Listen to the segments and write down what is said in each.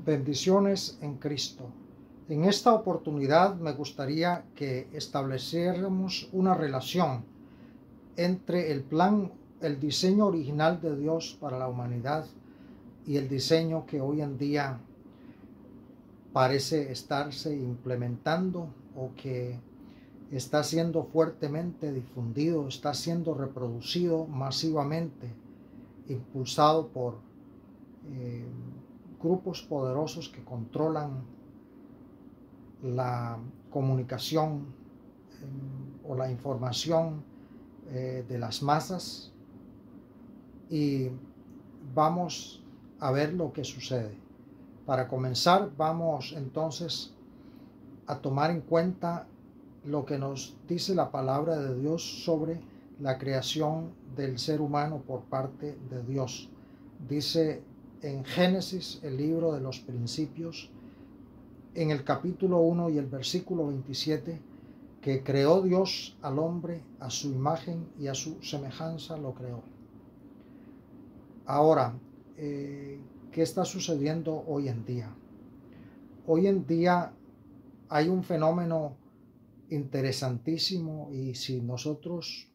Bendiciones en Cristo. En esta oportunidad me gustaría que estableciéramos una relación entre el plan, el diseño original de Dios para la humanidad y el diseño que hoy en día parece estarse implementando o que está siendo fuertemente difundido, está siendo reproducido masivamente, impulsado por grupos poderosos que controlan la comunicación o la información de las masas, y vamos a ver lo que sucede. Para comenzar, vamos entonces a tomar en cuenta lo que nos dice la palabra de Dios sobre la creación del ser humano por parte de Dios. Dice en Génesis, el libro de los principios, en el capítulo 1 y el versículo 27, que creó Dios al hombre a su imagen y a su semejanza lo creó. Ahora, ¿qué está sucediendo hoy en día? Hoy en día hay un fenómeno interesantísimo, y si nosotros,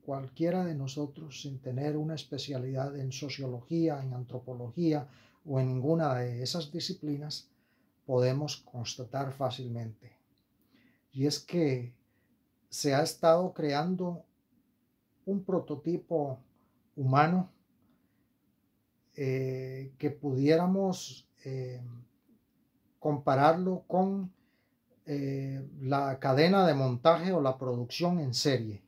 cualquiera de nosotros, sin tener una especialidad en sociología, en antropología o en ninguna de esas disciplinas, podemos constatar fácilmente. Y es que se ha estado creando un prototipo humano que pudiéramos compararlo con la cadena de montaje o la producción en serie.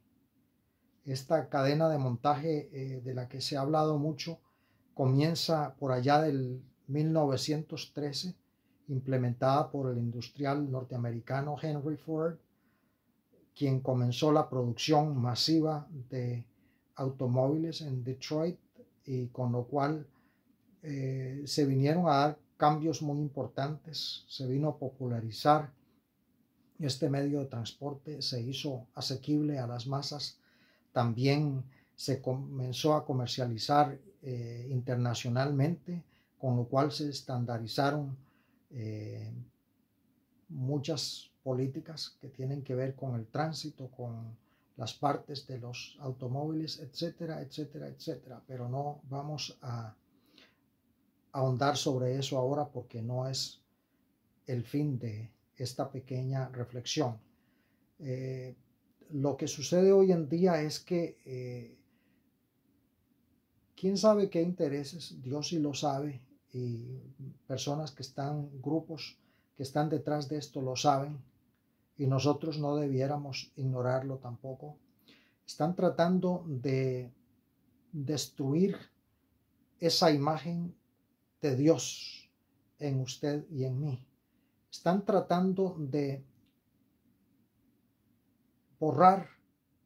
Esta cadena de montaje de la que se ha hablado mucho comienza por allá del 1913, implementada por el industrial norteamericano Henry Ford, quien comenzó la producción masiva de automóviles en Detroit, y con lo cual se vinieron a dar cambios muy importantes. Se vino a popularizar este medio de transporte, se hizo asequible a las masas. También se comenzó a comercializar internacionalmente, con lo cual se estandarizaron muchas políticas que tienen que ver con el tránsito, con las partes de los automóviles, etcétera, etcétera, etcétera. Pero no vamos a ahondar sobre eso ahora, porque no es el fin de esta pequeña reflexión. Lo que sucede hoy en día es que quién sabe qué intereses, Dios sí lo sabe, y personas que están, grupos que están detrás de esto lo saben, y nosotros no debiéramos ignorarlo tampoco. Están tratando de destruir esa imagen de Dios en usted y en mí. Están tratando de borrar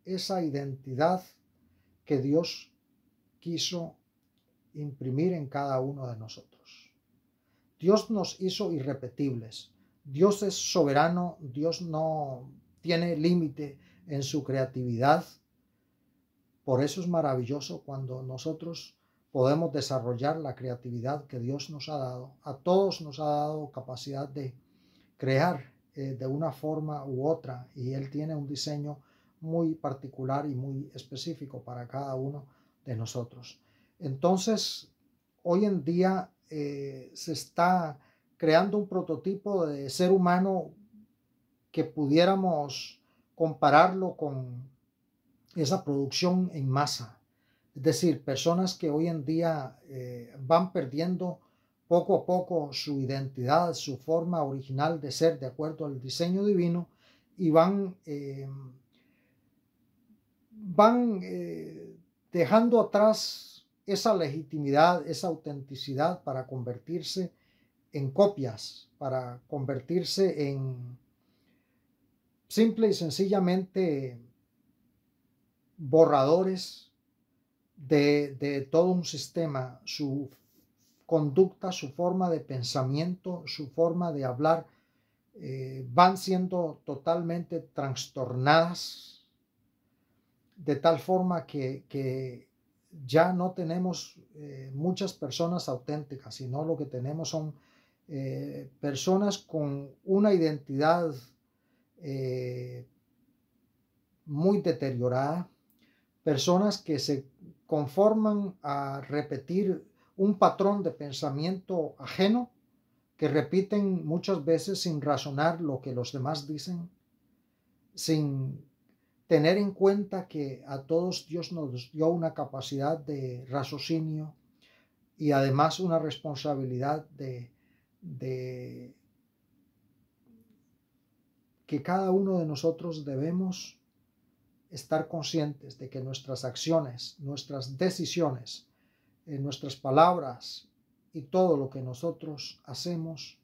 esa identidad que Dios quiso imprimir en cada uno de nosotros. Dios nos hizo irrepetibles. Dios es soberano. Dios no tiene límite en su creatividad. Por eso es maravilloso cuando nosotros podemos desarrollar la creatividad que Dios nos ha dado. A todos nos ha dado capacidad de crear de una forma u otra, y Él tiene un diseño muy particular y muy específico para cada uno de nosotros. Entonces, hoy en día se está creando un prototipo de ser humano que pudiéramos compararlo con esa producción en masa. Es decir, personas que hoy en día van perdiendo poco a poco su identidad, su forma original de ser de acuerdo al diseño divino, y van dejando atrás esa legitimidad, esa autenticidad, para convertirse en copias, para convertirse en simple y sencillamente borradores de todo un sistema. Su conducta, su forma de pensamiento, su forma de hablar van siendo totalmente trastornadas, de tal forma que ya no tenemos muchas personas auténticas, sino lo que tenemos son personas con una identidad muy deteriorada, personas que se conforman a repetir un patrón de pensamiento ajeno, que repiten muchas veces sin razonar lo que los demás dicen, sin tener en cuenta que a todos Dios nos dio una capacidad de raciocinio y además una responsabilidad de que cada uno de nosotros debemos estar conscientes de que nuestras acciones, nuestras decisiones, nuestras palabras y todo lo que nosotros hacemos,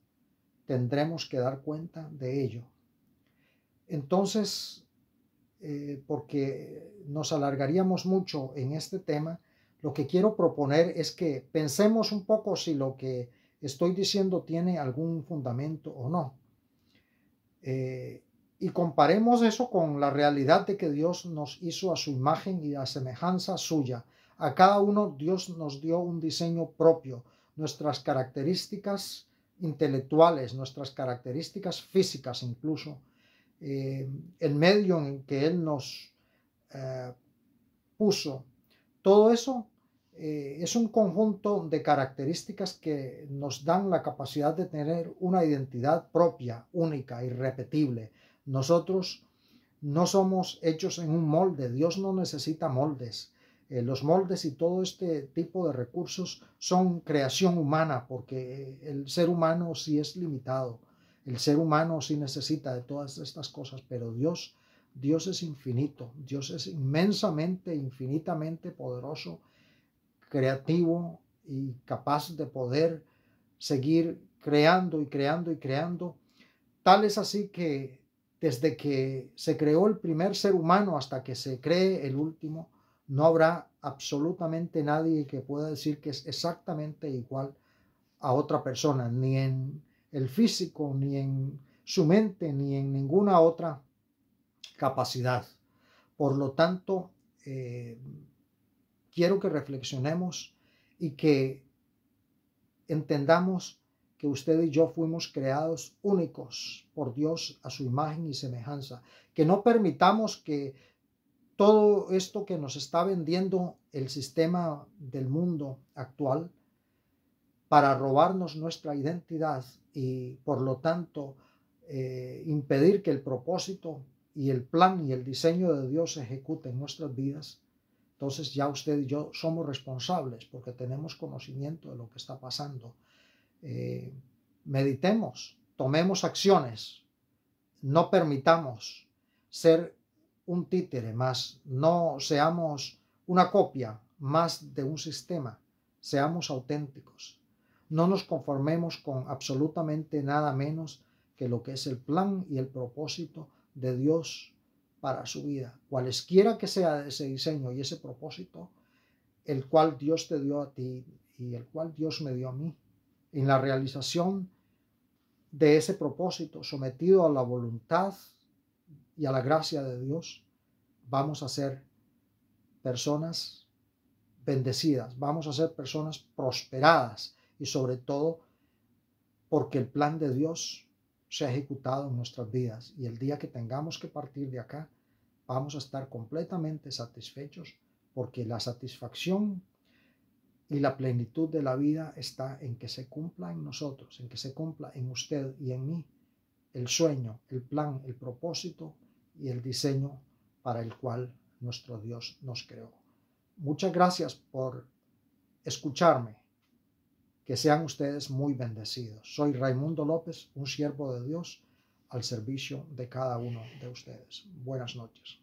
tendremos que dar cuenta de ello. Entonces, porque nos alargaríamos mucho en este tema, lo que quiero proponer es que pensemos un poco si lo que estoy diciendo tiene algún fundamento o no. Y comparemos eso con la realidad de que Dios nos hizo a su imagen y a semejanza suya. A cada uno Dios nos dio un diseño propio, nuestras características intelectuales, nuestras características físicas incluso, el medio en que Él nos puso. Todo eso es un conjunto de características que nos dan la capacidad de tener una identidad propia, única, irrepetible. Nosotros no somos hechos en un molde. Dios no necesita moldes. Los moldes y todo este tipo de recursos son creación humana, porque el ser humano sí es limitado. El ser humano sí necesita de todas estas cosas, pero Dios es infinito. Dios es inmensamente, infinitamente poderoso, creativo y capaz de poder seguir creando y creando y creando. Tal es así que desde que se creó el primer ser humano hasta que se cree el último, no habrá absolutamente nadie que pueda decir que es exactamente igual a otra persona, ni en el físico, ni en su mente, ni en ninguna otra capacidad. Por lo tanto, quiero que reflexionemos y que entendamos que usted y yo fuimos creados únicos por Dios a su imagen y semejanza. Que no permitamos que todo esto que nos está vendiendo el sistema del mundo actual para robarnos nuestra identidad y por lo tanto impedir que el propósito y el plan y el diseño de Dios se ejecute en nuestras vidas. Entonces ya usted y yo somos responsables porque tenemos conocimiento de lo que está pasando. Meditemos, tomemos acciones, no permitamos ser un títere más, no seamos una copia más de un sistema, seamos auténticos. No nos conformemos con absolutamente nada menos que lo que es el plan y el propósito de Dios para su vida. Cualesquiera que sea ese diseño y ese propósito, el cual Dios te dio a ti y el cual Dios me dio a mí. En la realización de ese propósito, sometido a la voluntad y a la gracia de Dios, vamos a ser personas bendecidas, vamos a ser personas prosperadas y sobre todo porque el plan de Dios se ha ejecutado en nuestras vidas y el día que tengamos que partir de acá vamos a estar completamente satisfechos porque la satisfacción y la plenitud de la vida está en que se cumpla en nosotros, en que se cumpla en usted y en mí el sueño, el plan, el propósito y el diseño para el cual nuestro Dios nos creó. Muchas gracias por escucharme. Que sean ustedes muy bendecidos. Soy Raimundo López, un siervo de Dios al servicio de cada uno de ustedes. Buenas noches.